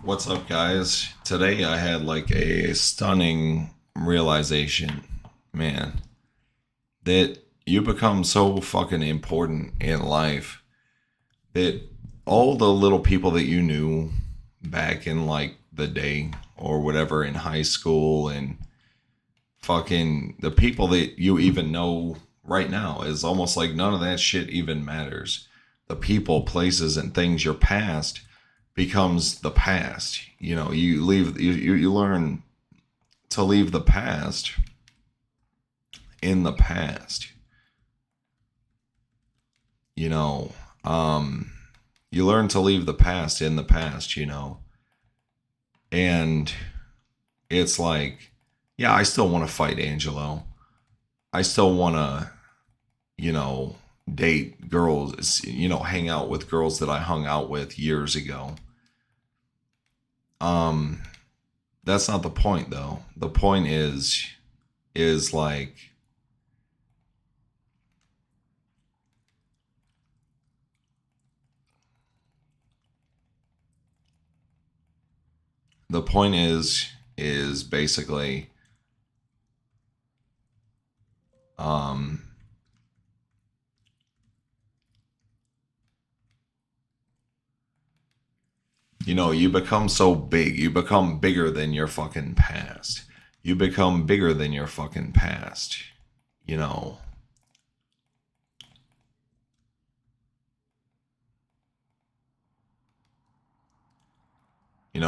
What's up, guys? Today I had like a stunning realization, man, that you become so fucking important in life that all the little people that you knew back in like the day or whatever in high school and fucking the people that you even know right now is almost like none of that shit even matters. The people, places, and things your past becomes the past. You learn to leave the past in the past. You know, um, you learn to leave the past in the past. And it's like, yeah, I still want to fight Angelo. I still want to, you know, date girls, hang out with girls that I hung out with years ago. Um, that's not the point though. The point is like the point is basically um you become so big. You become bigger than your fucking past. You become bigger than your fucking past. You know.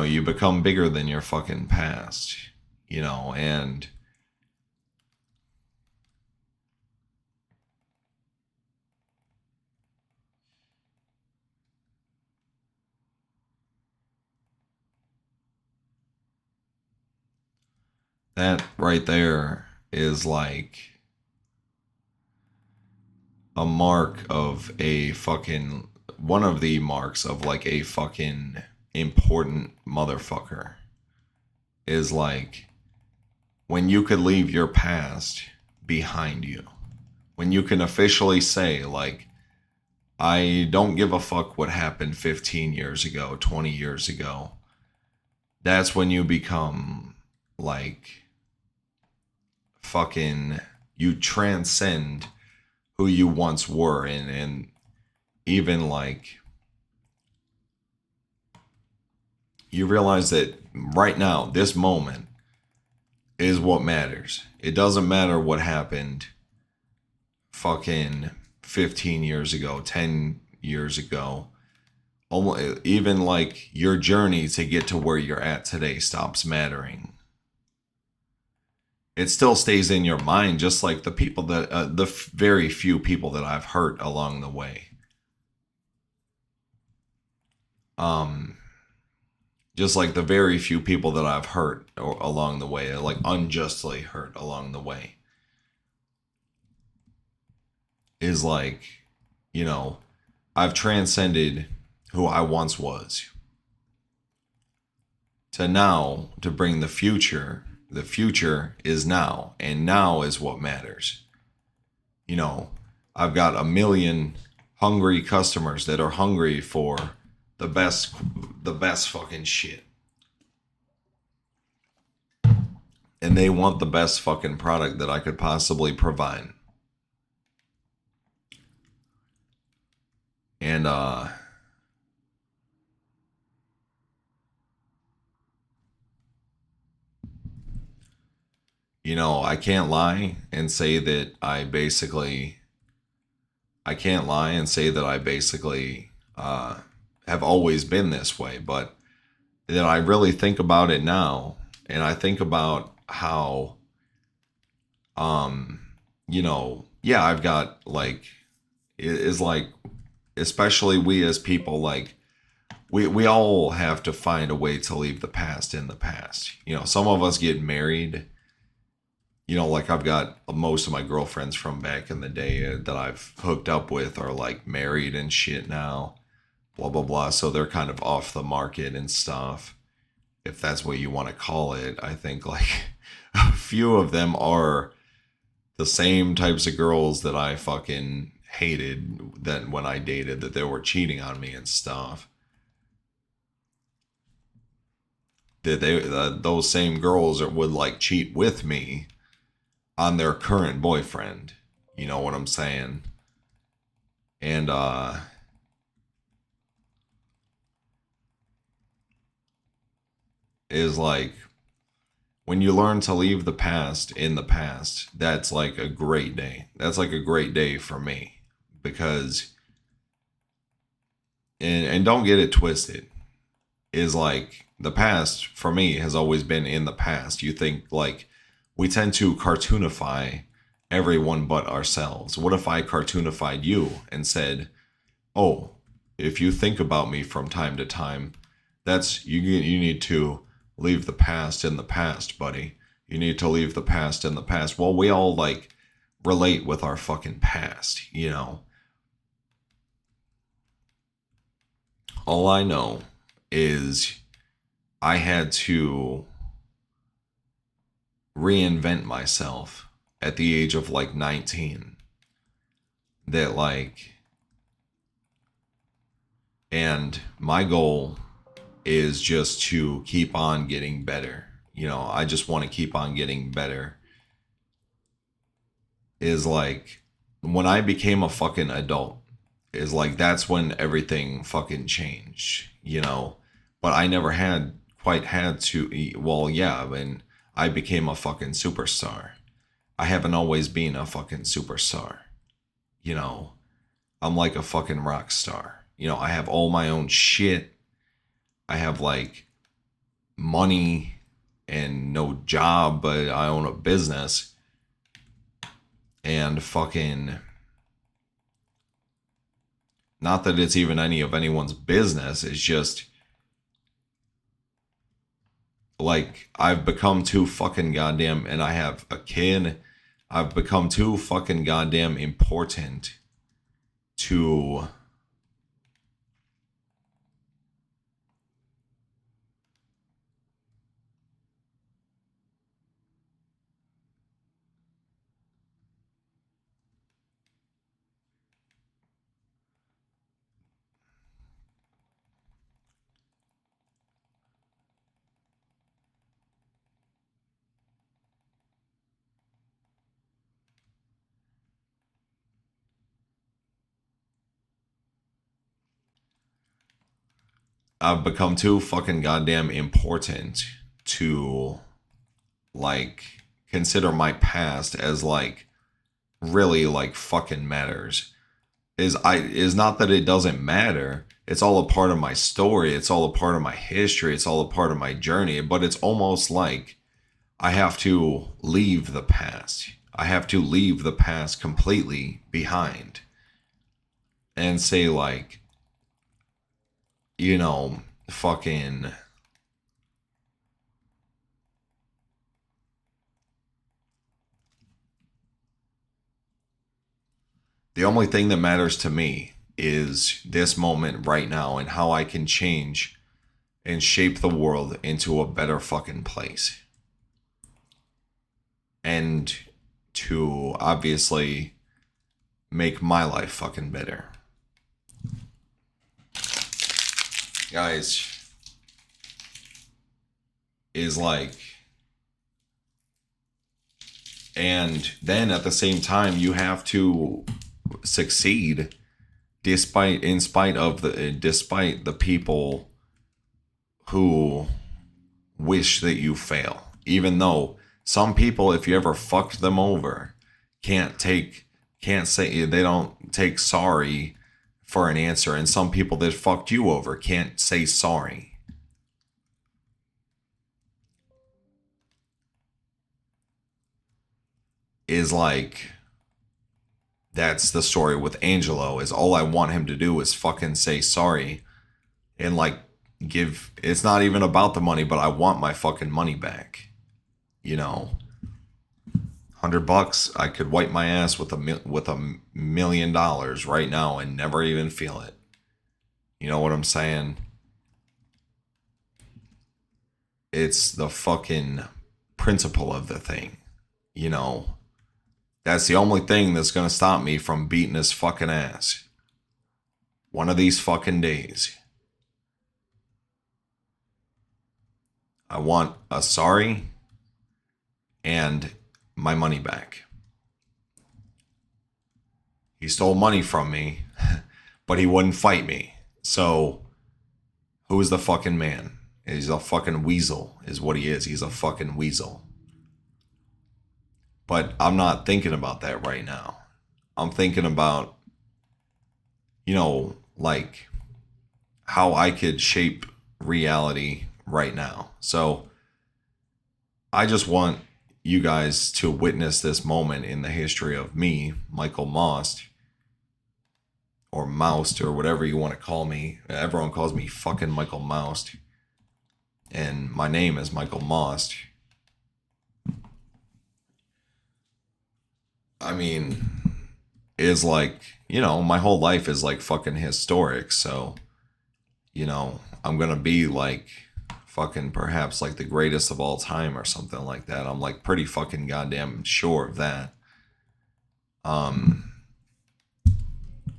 You become bigger than your fucking past. And that right there is like a mark of a fucking one of the marks of like a fucking important motherfucker is like when you could leave your past behind you. When you can officially say like I don't give a fuck what happened 15 years ago, 20 years ago. That's when you become like fucking you transcend who you once were and even like you realize that right now this moment is what matters. It doesn't matter what happened fucking 15 years ago, 10 years ago. Almost, even like your journey to get to where you're at today stops mattering. It still stays in your mind, just like the people that very few people that I've hurt along the way. Um, just like the very few people that I've hurt along the way, like unjustly hurt along the way, is like, you know, I've transcended who I once was to now to bring the future. The future is now, and now is what matters. You know, I've got a million hungry customers that are hungry for the best the best fucking shit. And they want the best fucking product that I could possibly provide. And I can't lie and say that I can't lie and say that I basically have always been this way, but that I really think about it now, and I think about how, um, yeah, I've got like, it is like, especially we as people, like, we all have to find a way to leave the past in the past. Some of us get married. Like I've got most of my girlfriends from back in the day that I've hooked up with are like married and shit now, blah, blah, blah. So they're kind of off the market and stuff, if that's what you want to call it. I think like a few of them are the same types of girls that I fucking hated that when I dated, that they were cheating on me and stuff. that those same girls would like cheat with me on their current boyfriend. You know what I'm saying? And is like when you learn to leave the past in the past, that's like a great day. That's like a great day for me because and don't get it twisted. Is like the past for me has always been in the past. You think like we tend to cartoonify everyone but ourselves. What if I cartoonified you and said, "Oh, if you think about me from time to time, that's you need to leave the past in the past, buddy. You need to leave the past in the past." Well, we all like relate with our fucking past, you know. All I know is I had to reinvent myself at the age of like 19. That like, and my goal is just to keep on getting better. You know, I just want to keep on getting better. Is like when I became a fucking adult, is like that's when everything fucking changed, you know. But I never had quite had to. Well, yeah, when I became a fucking superstar, I haven't always been a fucking superstar, you know. I'm like a fucking rock star. You know, I have all my own shit. I have like money and no job, but I own a business. And fucking, not that it's even any of anyone's business, it's just like I've become too fucking goddamn, and I have a kid. I've become too fucking goddamn important to I've become too fucking goddamn important to like consider my past as like really like fucking matters. Is not that it doesn't matter. It's all a part of my story. It's all a part of my history. It's all a part of my journey. But it's almost like I have to leave the past. I have to leave the past completely behind and say like, you know, fucking the only thing that matters to me is this moment right now and how I can change and shape the world into a better fucking place. And to obviously make my life fucking better. Guys, is like, and then at the same time you have to succeed despite the people who wish that you fail. Even though some people, if you ever fucked them over, can't say, they don't take sorry for an answer, and some people that fucked you over can't say sorry. Is like, that's the story with Angelo. Is all I want him to do is fucking say sorry and like give. It's not even about the money, but I want my fucking money back. You know, $100, I could wipe my ass with $1 million right now and never even feel it. You know what I'm saying? It's the fucking principle of the thing. You know, that's the only thing that's gonna stop me from beating his fucking ass. One of these fucking days. I want a sorry and my money back. He stole money from me, but he wouldn't fight me. So, who is the fucking man? He's a fucking weasel, is what he is. He's a fucking weasel. But I'm not thinking about that right now. I'm thinking about, like how I could shape reality right now. So I just want you guys to witness this moment in the history of me, Michael Maust, or Maust, or whatever you want to call me. Everyone calls me fucking Michael Maust. And my name is Michael Maust. I mean, is like, my whole life is like fucking historic. So, I'm going to be like fucking perhaps like the greatest of all time or something like that. I'm like pretty fucking goddamn sure of that.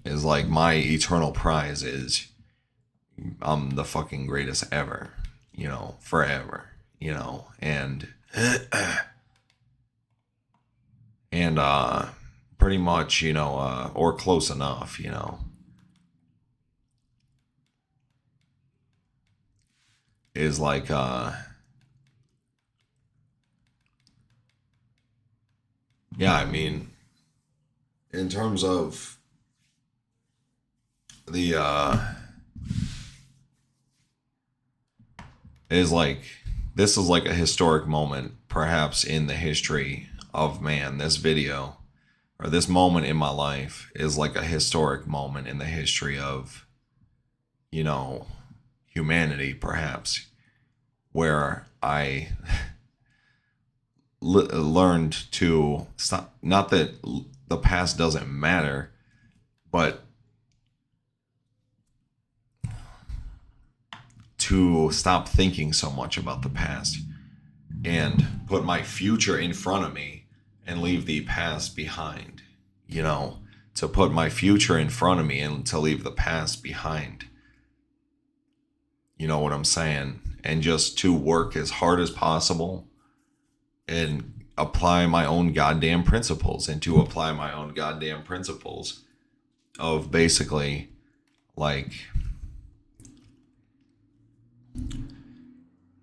Is like my eternal prize is I'm the fucking greatest ever, forever, and and pretty much, or close enough, is like yeah, I mean, in terms of the is like this is like a historic moment perhaps in the history of man. This video, or this moment in my life, is like a historic moment in the history of, humanity, perhaps, where I learned to stop. Not that the past doesn't matter, but to stop thinking so much about the past and put my future in front of me and leave the past behind. To put my future in front of me and to leave the past behind. You know what I'm saying? And just to work as hard as possible and apply my own goddamn principles, of basically like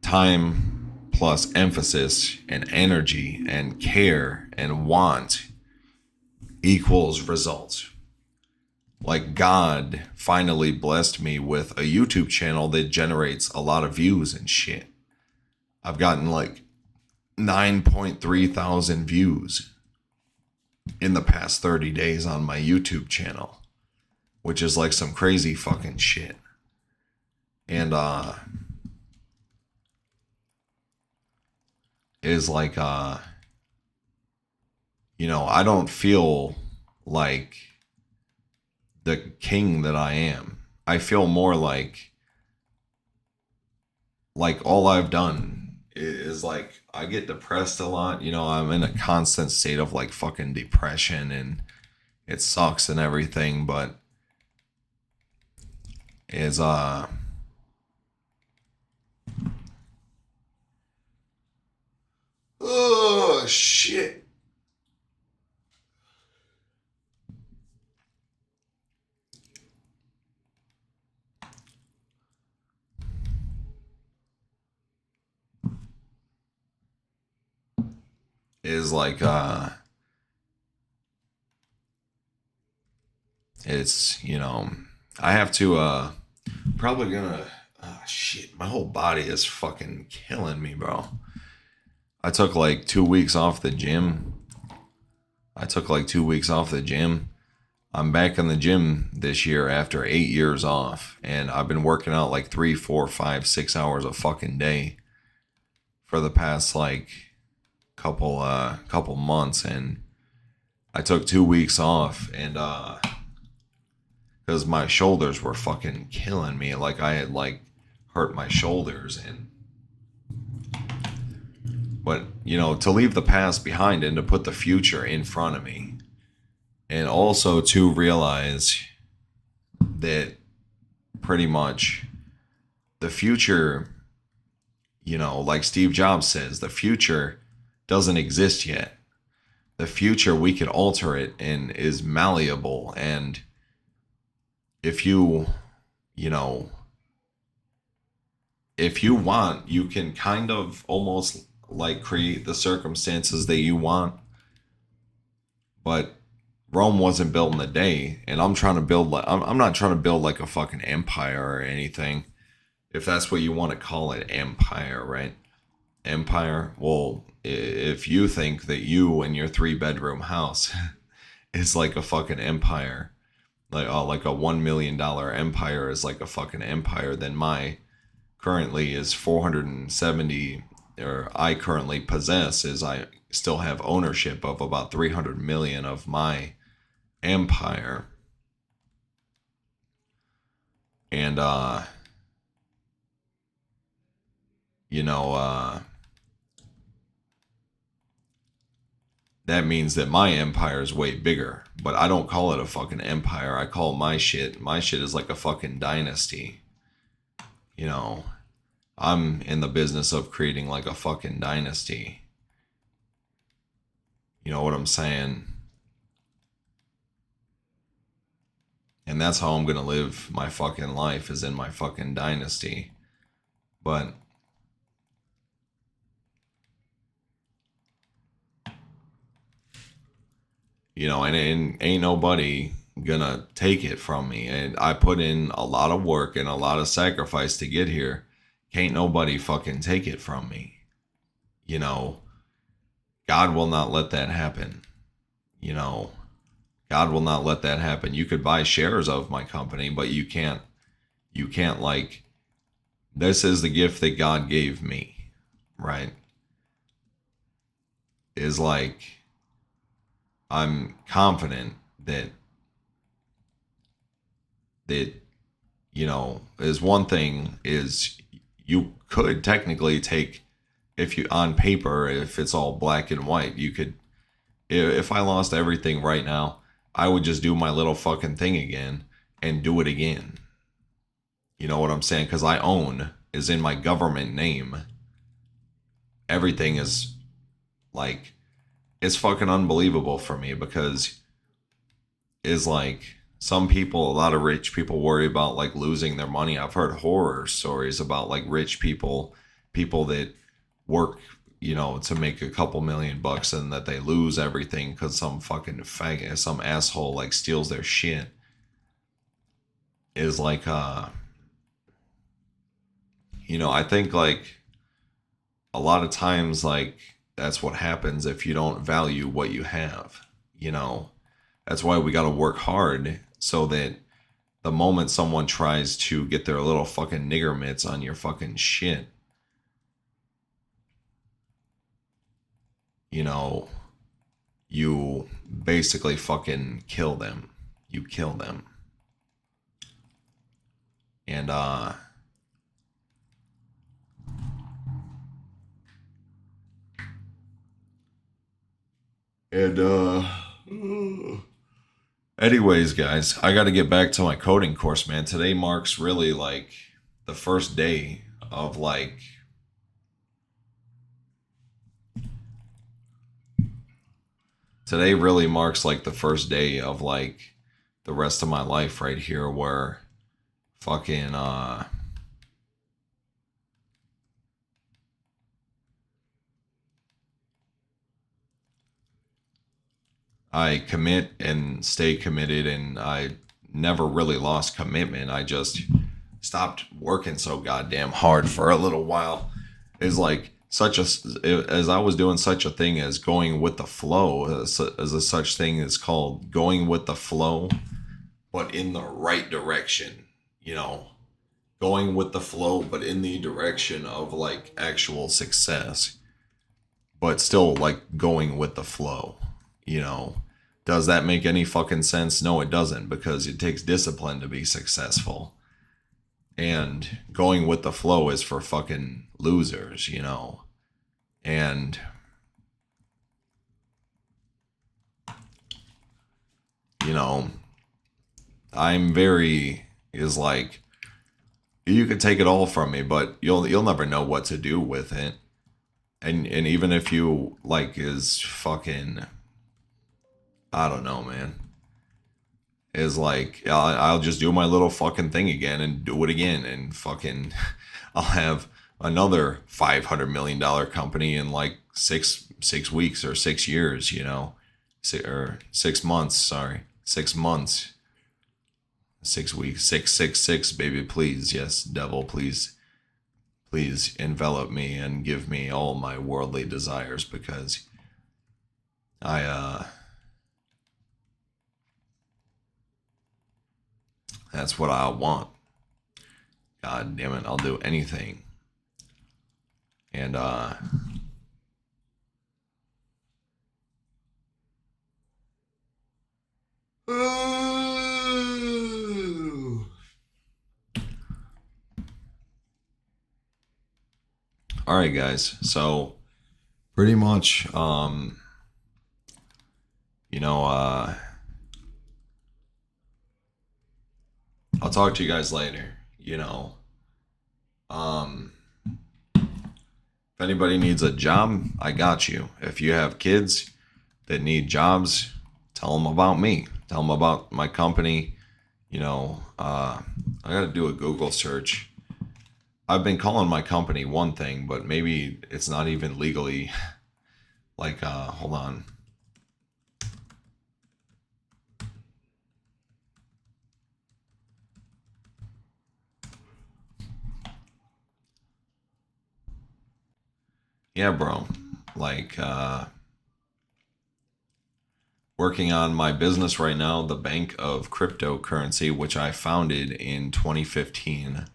time plus emphasis and energy and care and want equals results. Like God finally blessed me with a YouTube channel that generates a lot of views and shit. I've gotten like 9.3 thousand views in the past 30 days on my YouTube channel, which is like some crazy fucking shit. And is like I don't feel like the king that I am. I feel more like all I've done is like I get depressed a lot. I'm in a constant state of like fucking depression, and it sucks and everything, but is oh shit. Is like it's I have to probably gonna shit, my whole body is fucking killing me, bro. I took like 2 weeks off the gym. I'm back in the gym this year after 8 years off, and I've been working out like 3, 4, 5, 6 hours a fucking day for the past like couple months. And I took 2 weeks off, and because my shoulders were fucking killing me. Like I had like hurt my shoulders, but to leave the past behind and to put the future in front of me, and also to realize that pretty much the future, Like Steve Jobs says, the future doesn't exist yet. The future, we could alter it and is malleable. And if you know, if you want, you can kind of almost like create the circumstances that you want. But Rome wasn't built in a day, and I'm trying to build like I'm not trying to build like a fucking empire or anything. If that's what you want to call it, empire, right? Empire. Well, if you think that you and your 3-bedroom house is like a fucking empire, like a $1 million empire is like a fucking empire, then my currently is 470, or I currently possess is I still have ownership of about 300 million of my empire. And you know that means that my empire is way bigger, but I don't call it a fucking empire. I call my shit is like a fucking dynasty. you know I'm in the business of creating like a fucking dynasty. You know what I'm saying? And that's how I'm gonna live my fucking life, is in my fucking dynasty. But and ain't nobody gonna take it from me. And I put in a lot of work and a lot of sacrifice to get here. Can't nobody fucking take it from me. You know, God will not let that happen. You know, God will not let that happen. You could buy shares of my company, but you can't like, this is the gift that God gave me, right? Is like, I'm confident that is one thing is you could technically take, if you on paper, if it's all black and white, you could, if I lost everything right now, I would just do my little fucking thing again and do it again. You know what I'm saying? Because I own is in my government name. Everything is like, it's fucking unbelievable for me, because is like, some people, a lot of rich people worry about like losing their money. I've heard horror stories about like rich people that work, to make a couple $1,000,000, and that they lose everything because some fucking faggot, some asshole like steals their shit. Is like, I think like a lot of times, like, that's what happens if you don't value what you have. That's why we got to work hard, so that the moment someone tries to get their little fucking nigger mitts on your fucking shit, you basically fucking kill them. You kill them. And and anyways, guys, I got to get back to my coding course, man. Today marks really like the first day of like, today really marks like the first day of like the rest of my life right here, where fucking I commit and stay committed, and I never really lost commitment. I just stopped working so goddamn hard for a little while. Is like, as I was doing such a thing as going with the flow, as a such thing is called going with the flow, but in the right direction. Going with the flow, but in the direction of like actual success, but still like going with the flow. You know, does that make any fucking sense? No, it doesn't, because it takes discipline to be successful. And going with the flow is for fucking losers, And you know, I'm very is like, You could take it all from me, but you'll never know what to do with it. And even if you like is fucking, I don't know, man, is like I'll just do my little fucking thing again and do it again and fucking I'll have another $500 million company in like six weeks or 6 years, you know, or 6 months. Sorry, 6 months, 6 weeks, 666, baby. Please, yes, devil, please envelop me and give me all my worldly desires because I that's what I want. God damn it, I'll do anything. And all right, guys. So pretty much, you know, I'll talk to you guys later. You know, um, if anybody needs a job, I got you. If you have kids that need jobs, tell them about me. Tell them about my company. You know, I got to do a Google search. I've been calling my company one thing, but maybe it's not even legally. Like, hold on. Yeah, bro. Like, working on my business right now, the Bank of Cryptocurrency, which I founded in 2015,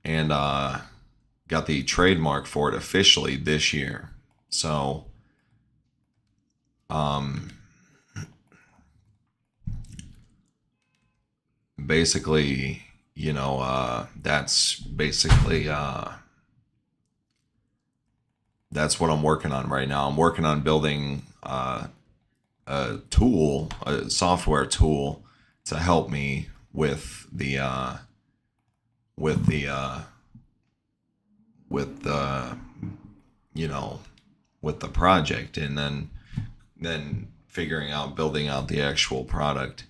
and got the trademark for it officially this year. So, um, basically, you know, that's basically that's what I'm working on right now. I'm working on building a tool, a software tool, to help me with the with the with the you know with the project, and then figuring out building out the actual product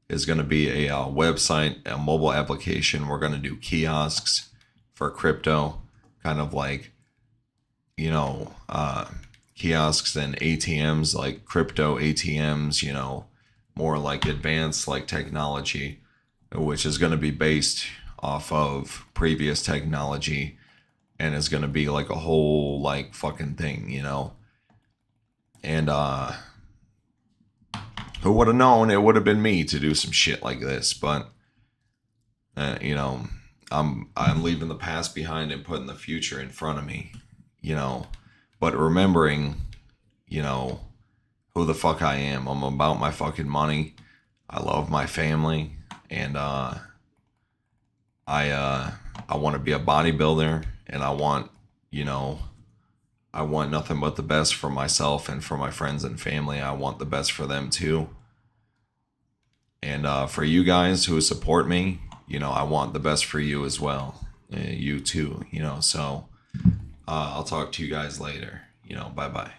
is going to be a website, a mobile application. We're going to do kiosks for crypto, kind of like, you know, kiosks and ATMs, like crypto ATMs, you know, more like advanced like technology, which is going to be based off of previous technology and is going to be like a whole like fucking thing, you know. And who would have known it would have been me to do some shit like this, but you know, I'm leaving the past behind and putting the future in front of me, you know, but remembering, you know, who the fuck I am. I'm about my fucking money. I love my family, and I want to be a bodybuilder, and I want, you know, I want nothing but the best for myself and for my friends and family. I want the best for them too. And for you guys who support me, you know, I want the best for you as well. You too, you know. So I'll talk to you guys later. You know, bye bye.